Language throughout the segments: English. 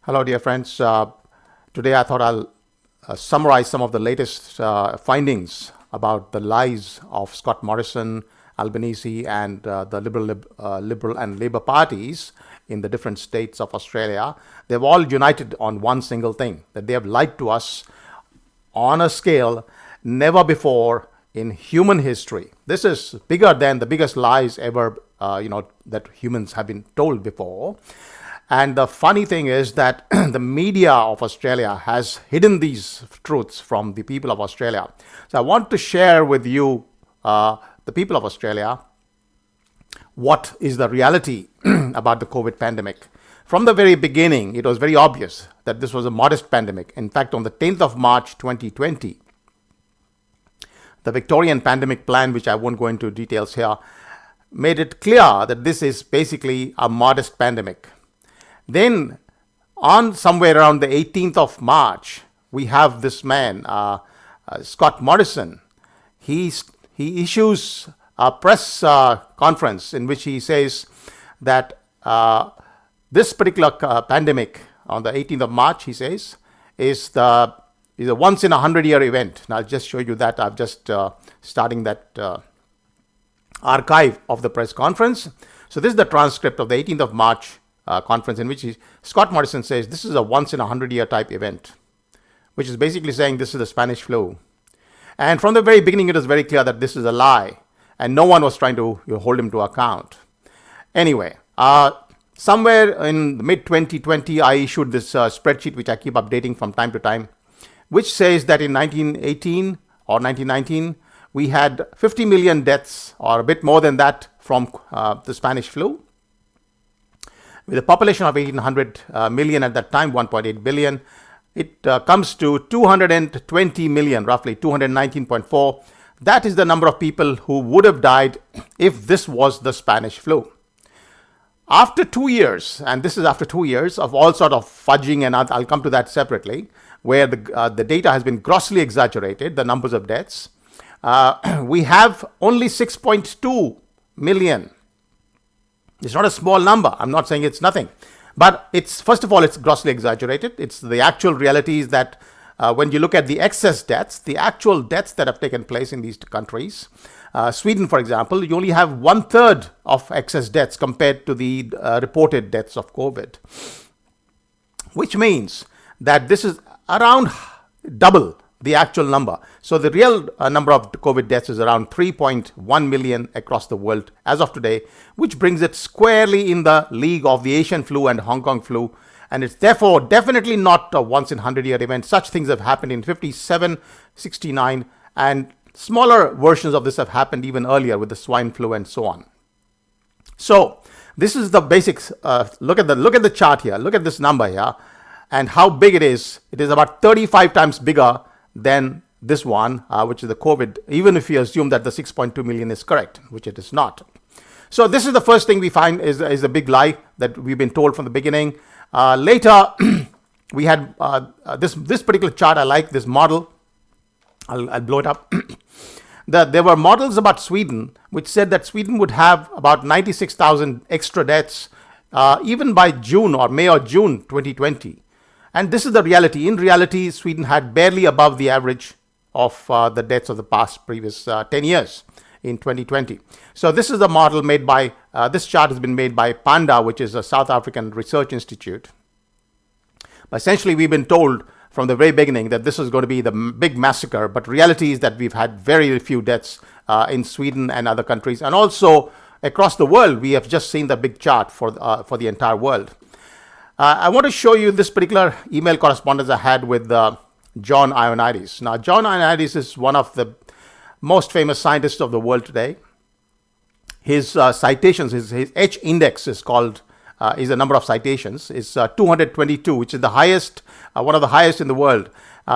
Hello, dear friends. Today I thought I'll summarize some of the latest findings about the lies of Scott Morrison, Albanese, and the Liberal and Labour parties in the different states of Australia. They've all united on one single thing, that they have lied to us on a scale never before in human history. This is bigger than the biggest lies ever, that humans have been told before. And the funny thing is that the media of Australia has hidden these truths from the people of Australia. So I want to share with you, the people of Australia, what is the reality about the COVID pandemic. From the very beginning, it was very obvious that this was a modest pandemic. In fact, on the 10th of March 2020, the Victorian pandemic plan, which I won't go into details here, made it clear that this is basically a modest pandemic. Then, on somewhere around the 18th of March, we have this man, Scott Morrison. He issues a press conference in which he says that this particular pandemic, on the 18th of March, he says, is a once in 100-year event. And I'll just show you that. I'm just starting that archive of the press conference. So this is the transcript of the 18th of March conference in which Scott Morrison says this is a once in 100-year type event, which is basically saying this is the Spanish flu. And from the very beginning, it was very clear that this is a lie, and no one was trying to hold him to account. Anyway, somewhere in mid-2020, I issued this spreadsheet, which I keep updating from time to time, which says that in 1918 or 1919, we had 50 million deaths, or a bit more than that, from the Spanish flu. With a population of 1,800 million at that time, 1.8 billion, it comes to 220 million, roughly 219.4. That is the number of people who would have died if this was the Spanish flu. After 2 years, and this is after 2 years of all sort of fudging, and I'll come to that separately, where the data has been grossly exaggerated, the numbers of deaths, we have only 6.2 million. It's not a small number. I'm not saying it's nothing. But first of all, it's grossly exaggerated. It's the actual reality is that when you look at the excess deaths, the actual deaths that have taken place in these countries, Sweden, for example, you only have 1/3 of excess deaths compared to the reported deaths of COVID, which means that this is around double the actual number. So the real number of COVID deaths is around 3.1 million across the world as of today, which brings it squarely in the league of the Asian flu and Hong Kong flu. And it's therefore definitely not a once in 100-year event. Such things have happened in 57, 69, and smaller versions of this have happened even earlier with the swine flu and so on. So this is the basics. Look at the chart here. Look at this number here and how big it is. It is about 35 times bigger than this one, which is the COVID, even if you assume that the 6.2 million is correct, which it is not. So this is the first thing we find is a big lie that we've been told from the beginning. Later, we had this particular chart. I like this model. I'll blow it up. There were models about Sweden, which said that Sweden would have about 96,000 extra deaths even by June or May or June 2020. And this is the reality. In reality, Sweden had barely above the average of the deaths of the previous 10 years in 2020. So this is the model made by, this chart has been made by PANDA, which is a South African research institute. But essentially, we've been told from the very beginning that this is going to be the big massacre. But reality is that we've had very few deaths in Sweden and other countries. And also across the world, we have just seen the big chart for the entire world. I want to show you this particular email correspondence I had with John Ioannidis. Now, John Ioannidis is one of the most famous scientists of the world today. His citations, his H index is the number of citations, is 222, which is the highest, one of the highest in the world.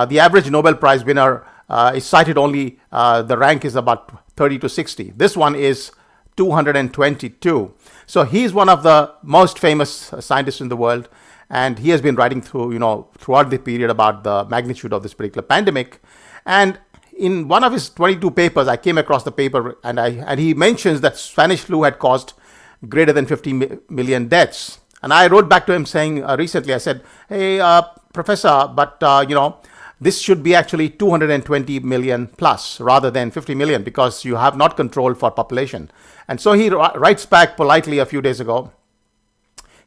The average Nobel Prize winner is cited only, the rank is about 30 to 60. This one is 222. So he's one of the most famous scientists in the world, and he has been writing throughout the period about the magnitude of this particular pandemic. And in one of his 22 papers, I came across the paper, and he mentions that Spanish flu had caused greater than 50 million deaths. And I wrote back to him saying recently, I said, hey, Professor, but this should be actually 220 million plus rather than 50 million because you have not controlled for population. And so he writes back politely a few days ago.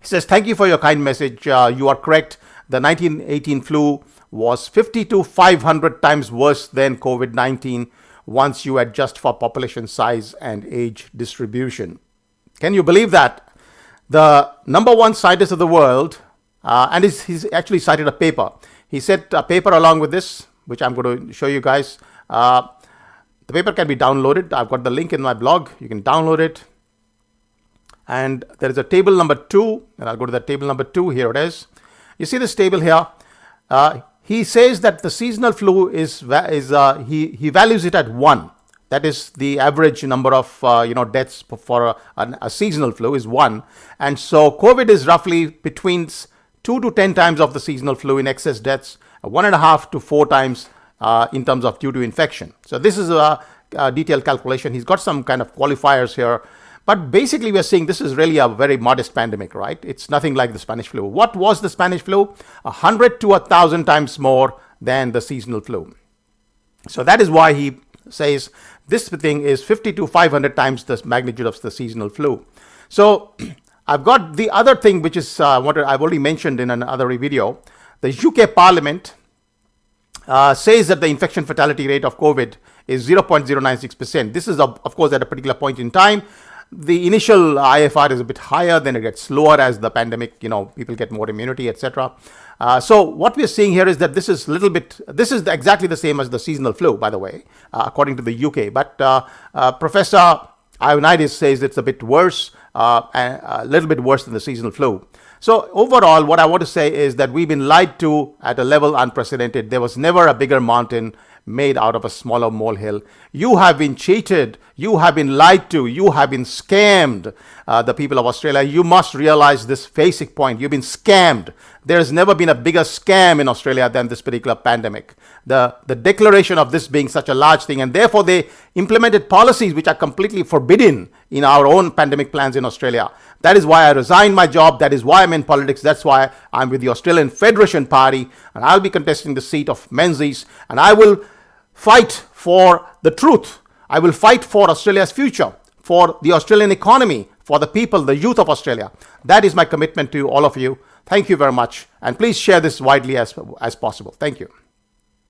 He says, thank you for your kind message. You are correct. The 1918 flu was 50 to 500 times worse than COVID-19 once you adjust for population size and age distribution. Can you believe that? The number one scientist of the world, and he's actually cited a paper. He said a paper along with this, which I'm going to show you guys. The paper can be downloaded. I've got the link in my blog. You can download it. And there is a table number 2, and I'll go to the table number 2. Here it is. You see this table here. He says that the seasonal flu he values it at 1. That is the average number of deaths for a seasonal flu is 1. And so COVID is roughly between 2 to 10 times of the seasonal flu in excess deaths, 1.5 to 4 times in terms of due to infection. So this is a detailed calculation. He's got some kind of qualifiers here. But basically, we are seeing this is really a very modest pandemic, right? It's nothing like the Spanish flu. What was the Spanish flu? 100 to 1,000 times more than the seasonal flu. So that is why he says this thing is 50 to 500 times the magnitude of the seasonal flu. So I've got the other thing, which is I've already mentioned in another video. The UK Parliament says that the infection fatality rate of COVID is 0.096%. This is, of course, at a particular point in time. The initial IFR is a bit higher, then it gets slower as the pandemic, people get more immunity, etc. So what we're seeing here is that this is exactly the same as the seasonal flu, by the way, according to the UK. But Professor Ioannidis says it's a bit worse, a little bit worse than the seasonal flu. So overall, what I want to say is that we've been lied to at a level unprecedented. There was never a bigger mountain made out of a smaller molehill. You have been cheated. You have been lied to. You have been scammed, the people of Australia. You must realize this basic point. You've been scammed. There's never been a bigger scam in Australia than this particular pandemic. The declaration of this being such a large thing, and therefore they implemented policies which are completely forbidden in our own pandemic plans in Australia. That is why I resigned my job. That is why I'm in politics. That's why I'm with the Australian Federation Party, and I'll be contesting the seat of Menzies, and I will fight for the truth. I will fight for Australia's future, for the Australian economy, for the people, the youth of Australia. That is my commitment to all of you. Thank you very much. And please share this widely as possible. Thank you.